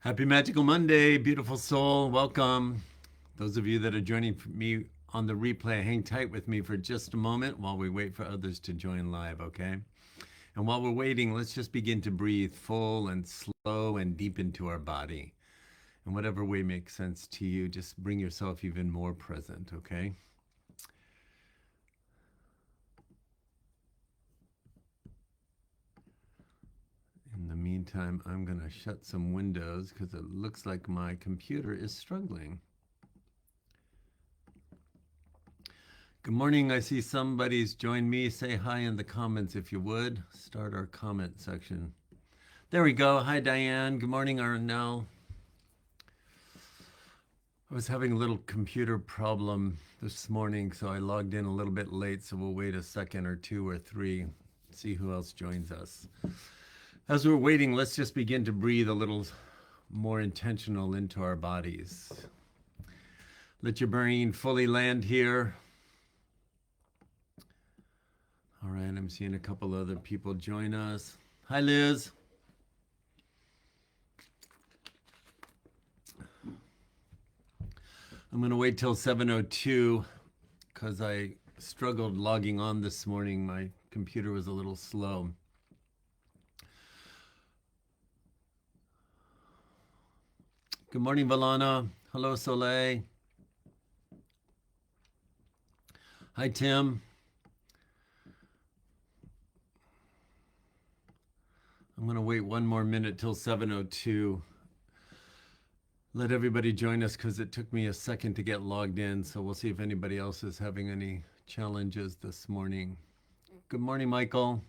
Happy Magical Monday, beautiful soul. Welcome. Those of you that are joining me on the replay, hang tight with me for just a moment while we wait for others to join live, okay? And while we're waiting, let's just begin to breathe full and slow and deep into our body. In whatever way makes sense to you, just bring yourself even more present, okay? In the meantime, I'm going to shut some windows because it looks like my computer is struggling. Good morning. I see somebody's joined me. Say hi in the comments if you would. Start our comment section. There we go. Hi, Diane. Good morning, Arnell. I was having a little computer problem this morning, so I logged in a little bit late, so we'll wait a second or two or three, see who else joins us. As we're waiting, let's just begin to breathe a little more intentional into our bodies. Let your brain fully land here. All right, I'm seeing a couple other people join us. Hi, Liz. I'm going to wait till 7:02 because I struggled logging on this morning. My computer was a little slow. Good morning, Valana. Hello, Soleil. Hi, Tim. I'm going to wait one more minute till 7:02. Let everybody join us because it took me a second to get logged in. So we'll see if anybody else is having any challenges this morning. Good morning, Michael.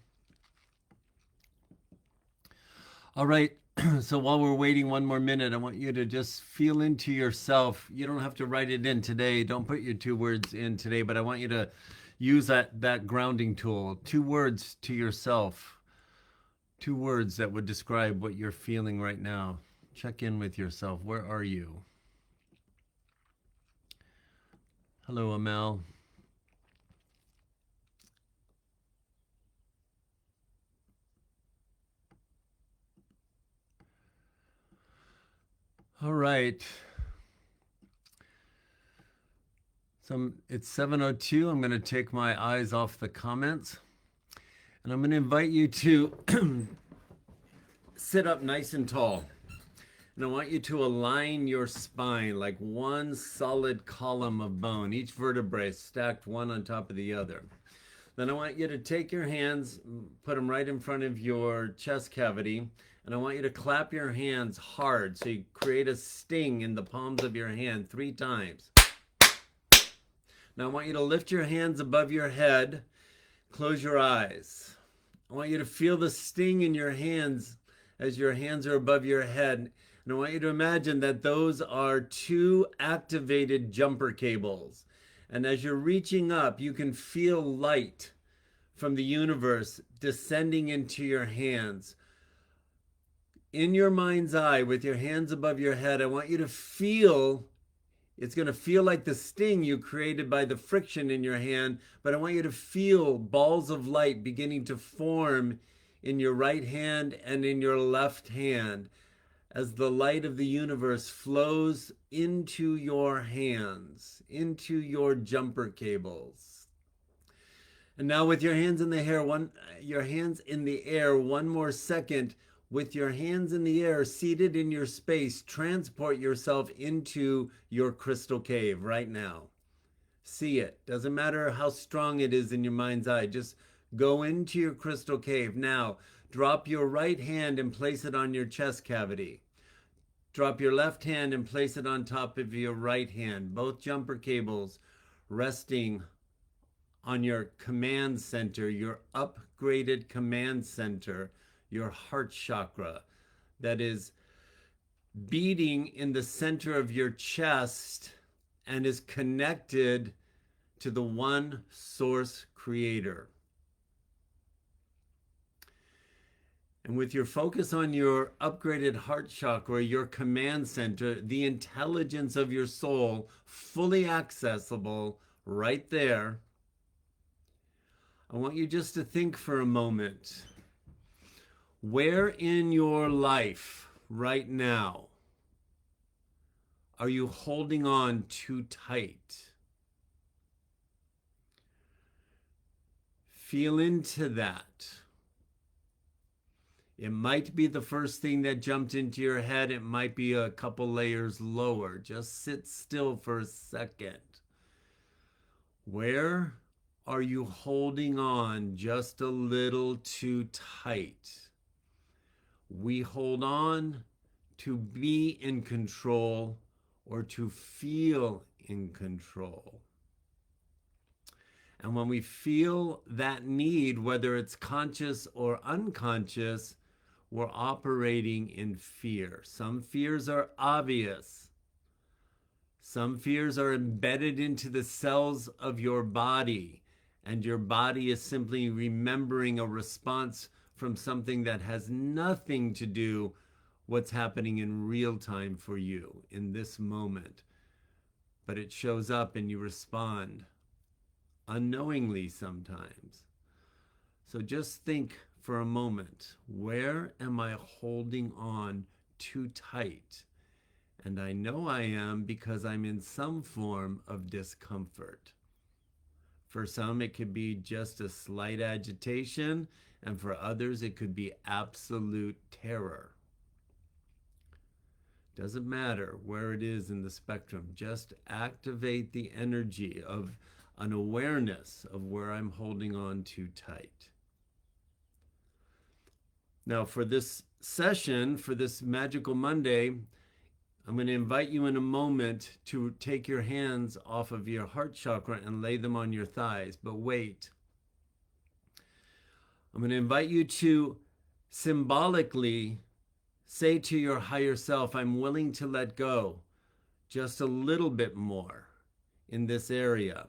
All right. So while we're waiting one more minute, I want you to just feel into yourself. You don't have to write it in today. Don't put your 2 words in today, but I want you to use that grounding tool. 2 words to yourself. 2 words that would describe what you're feeling right now. Check in with yourself. Where are you? Hello, Amel. All right. So it's 7:02. I'm going to take my eyes off the comments. And I'm going to invite you to sit up nice and tall. And I want you to align your spine like one solid column of bone, each vertebrae stacked one on top of the other. Then I want you to take your hands, put them right in front of your chest cavity, and I want you to clap your hands hard so you create a sting in the palms of your hand 3 times. Now I want you to lift your hands above your head, close your eyes. I want you to feel the sting in your hands as your hands are above your head. And I want you to imagine that those are 2 activated jumper cables. And as you're reaching up, you can feel light from the universe descending into your hands. In your mind's eye, with your hands above your head, I want you to feel, it's going to feel like the sting you created by the friction in your hand, but I want you to feel balls of light beginning to form in your right hand and in your left hand as the light of the universe flows into your hands, into your jumper cables. And now with your hands in the air, one more second, with your hands in the air, seated in your space, transport yourself into your crystal cave right now. See it. Doesn't matter how strong it is in your mind's eye. Just go into your crystal cave. Now, drop your right hand and place it on your chest cavity. Drop your left hand and place it on top of your right hand. Both jumper cables resting on your command center, your upgraded command center, your heart chakra that is beating in the center of your chest and is connected to the one source creator. And with your focus on your upgraded heart chakra, your command center, the intelligence of your soul, fully accessible right there, I want you just to think for a moment. Where in your life right now are you holding on too tight? Feel into that. It might be the first thing that jumped into your head. It might be a couple layers lower. Just sit still for a second. Where are you holding on just a little too tight? We hold on to be in control or to feel in control. And when we feel that need, whether it's conscious or unconscious, we're operating in fear. Some fears are obvious. Some fears are embedded into the cells of your body, and your body is simply remembering a response from something that has nothing to do what's happening in real time for you in this moment. But it shows up and you respond unknowingly sometimes. So just think for a moment, where am I holding on too tight? And I know I am because I'm in some form of discomfort. For some, it could be just a slight agitation, and for others, it could be absolute terror. Doesn't matter where it is in the spectrum. Just activate the energy of an awareness of where I'm holding on too tight. Now, for this session, for this Magical Monday, I'm going to invite you in a moment to take your hands off of your heart chakra and lay them on your thighs. But wait. I'm going to invite you to symbolically say to your higher self, I'm willing to let go just a little bit more in this area.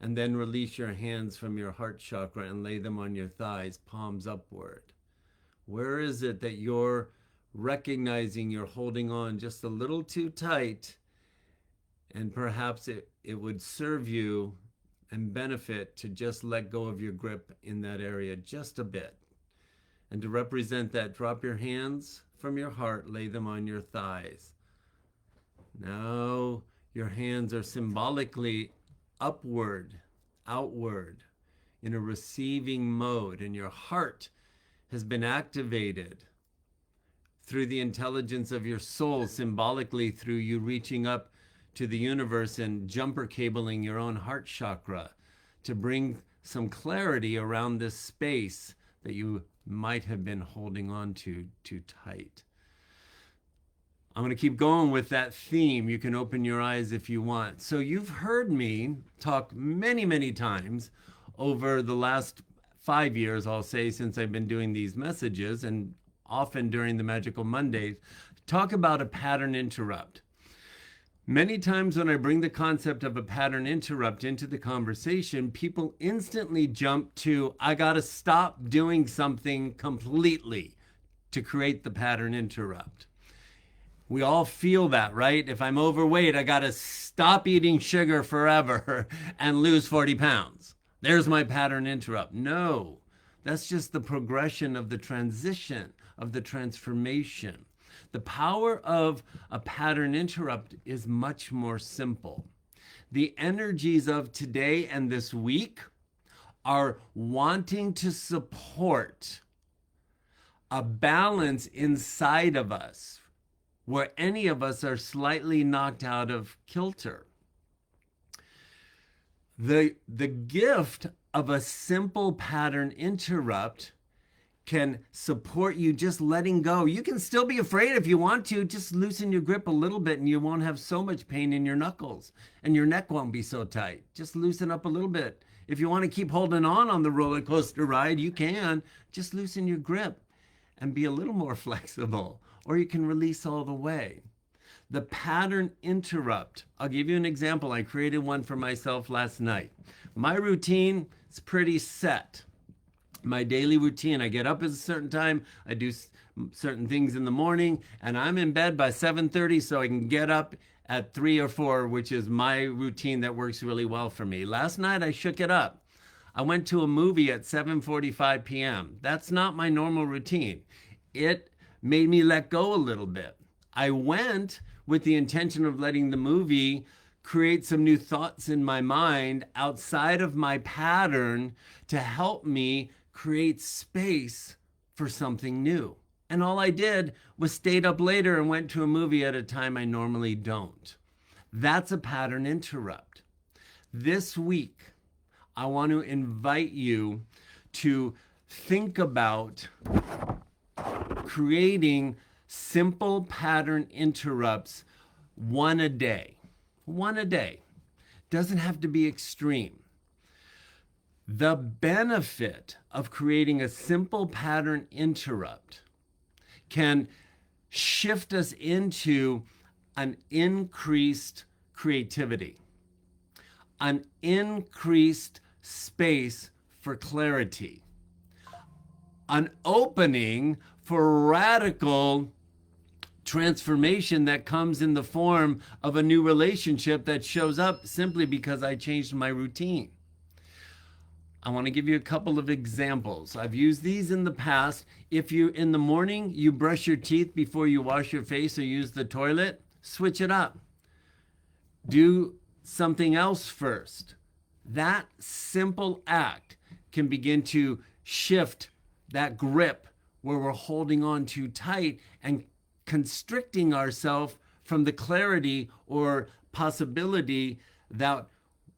And then release your hands from your heart chakra and lay them on your thighs, palms upward. Where is it that you're recognizing you're holding on just a little too tight, and perhaps it would serve you and benefit to just let go of your grip in that area just a bit? And to represent that, drop your hands from your heart, lay them on your thighs. Now your hands are symbolically upward, outward, in a receiving mode, and your heart has been activated through the intelligence of your soul, symbolically through you reaching up to the universe and jumper cabling your own heart chakra to bring some clarity around this space that you might have been holding on to too tight. I'm going to keep going with that theme. You can open your eyes if you want. So you've heard me talk many, many times over the last 5 years, I'll say, since I've been doing these messages, and often during the Magical Mondays, talk about a pattern interrupt. Many times when I bring the concept of a pattern interrupt into the conversation, people instantly jump to, I got to stop doing something completely to create the pattern interrupt. We all feel that, right? If I'm overweight, I got to stop eating sugar forever and lose 40 pounds. There's my pattern interrupt. No, that's just the progression of the transition, of the transformation. The power of a pattern interrupt is much more simple. The energies of today and this week are wanting to support a balance inside of us where any of us are slightly knocked out of kilter. The gift of a simple pattern interrupt can support you just letting go. You can still be afraid if you want to. Just loosen your grip a little bit and you won't have so much pain in your knuckles and your neck won't be so tight. Just loosen up a little bit. If you want to keep holding on the roller coaster ride, you can. Just loosen your grip and be a little more flexible, or you can release all the way. The pattern interrupt. I'll give you an example. I created one for myself last night. My routine is pretty set. My daily routine, I get up at a certain time, I do certain things in the morning, and I'm in bed by 7:30 so I can get up at 3 or 4, which is my routine that works really well for me. Last night I shook it up. I went to a movie at 7:45 p.m. That's not my normal routine. It made me let go a little bit. I went with the intention of letting the movie create some new thoughts in my mind outside of my pattern to help me create space for something new. And all I did was stayed up later and went to a movie at a time I normally don't. That's a pattern interrupt. This week, I want to invite you to think about creating simple pattern interrupts, one a day. One a day. Doesn't have to be extreme. The benefit of creating a simple pattern interrupt can shift us into an increased creativity, an increased space for clarity, an opening for radical transformation that comes in the form of a new relationship that shows up simply because I changed my routine. I want to give you a couple of examples. I've used these in the past. If you, in the morning, you brush your teeth before you wash your face or use the toilet, switch it up. Do something else first. That simple act can begin to shift that grip where we're holding on too tight and constricting ourselves from the clarity or possibility that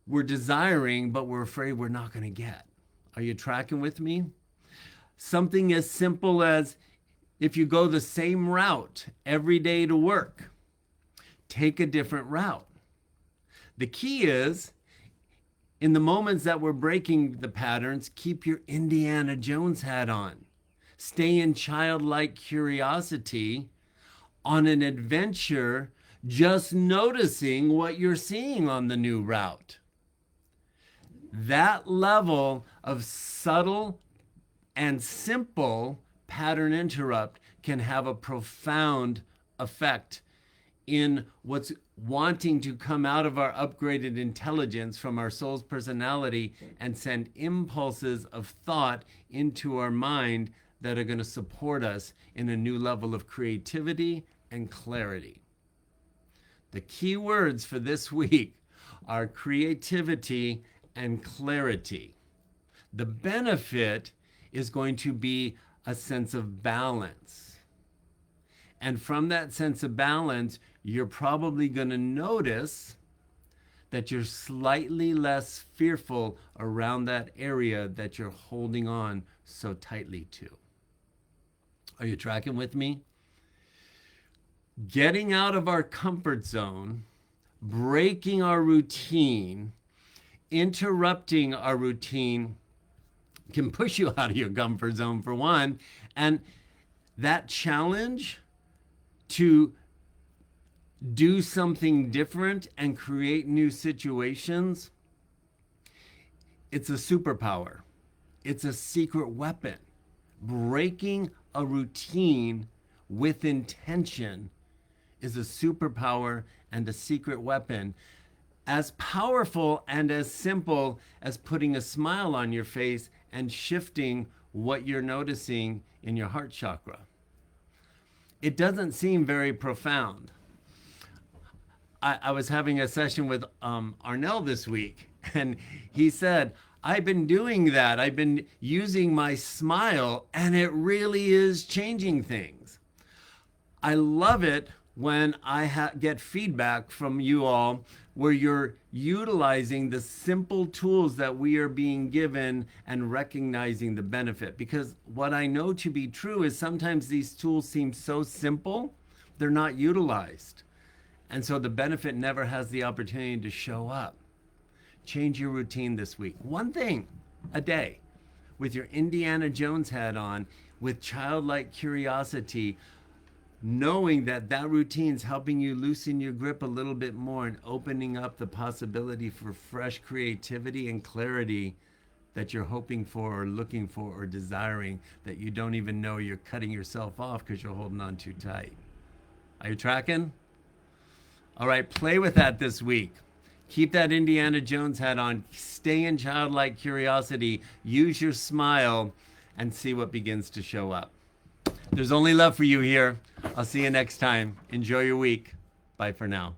we're desiring, but we're afraid we're not going to get. Are you tracking with me? Something as simple as if you go the same route every day to work, take a different route. The key is, in the moments that we're breaking the patterns, keep your Indiana Jones hat on. Stay in childlike curiosity on an adventure, just noticing what you're seeing on the new route. That level of subtle and simple pattern interrupt can have a profound effect in what's wanting to come out of our upgraded intelligence from our soul's personality and send impulses of thought into our mind that are going to support us in a new level of creativity and clarity. The key words for this week are creativity and clarity. The benefit is going to be a sense of balance. And from that sense of balance, you're probably going to notice that you're slightly less fearful around that area that you're holding on so tightly to. Are you tracking with me? Getting out of our comfort zone, breaking our routine, interrupting our routine can push you out of your comfort zone for one. And that challenge to do something different and create new situations, it's a superpower. It's a secret weapon. Breaking a routine with intention is a superpower and a secret weapon, as powerful and as simple as putting a smile on your face and shifting what you're noticing in your heart chakra. It doesn't seem very profound. I was having a session with Arnell this week, and he said, I've been doing that. I've been using my smile, and it really is changing things. I love it when I get feedback from you all where you're utilizing the simple tools that we are being given and recognizing the benefit. Because what I know to be true is sometimes these tools seem so simple, they're not utilized. And so the benefit never has the opportunity to show up. Change your routine this week. One thing a day with your Indiana Jones hat on, with childlike curiosity, knowing that that routine's helping you loosen your grip a little bit more and opening up the possibility for fresh creativity and clarity that you're hoping for or looking for or desiring, that you don't even know you're cutting yourself off because you're holding on too tight. Are you tracking? All right, play with that this week. Keep that Indiana Jones hat on. Stay in childlike curiosity. Use your smile and see what begins to show up. There's only love for you here. I'll see you next time. Enjoy your week. Bye for now.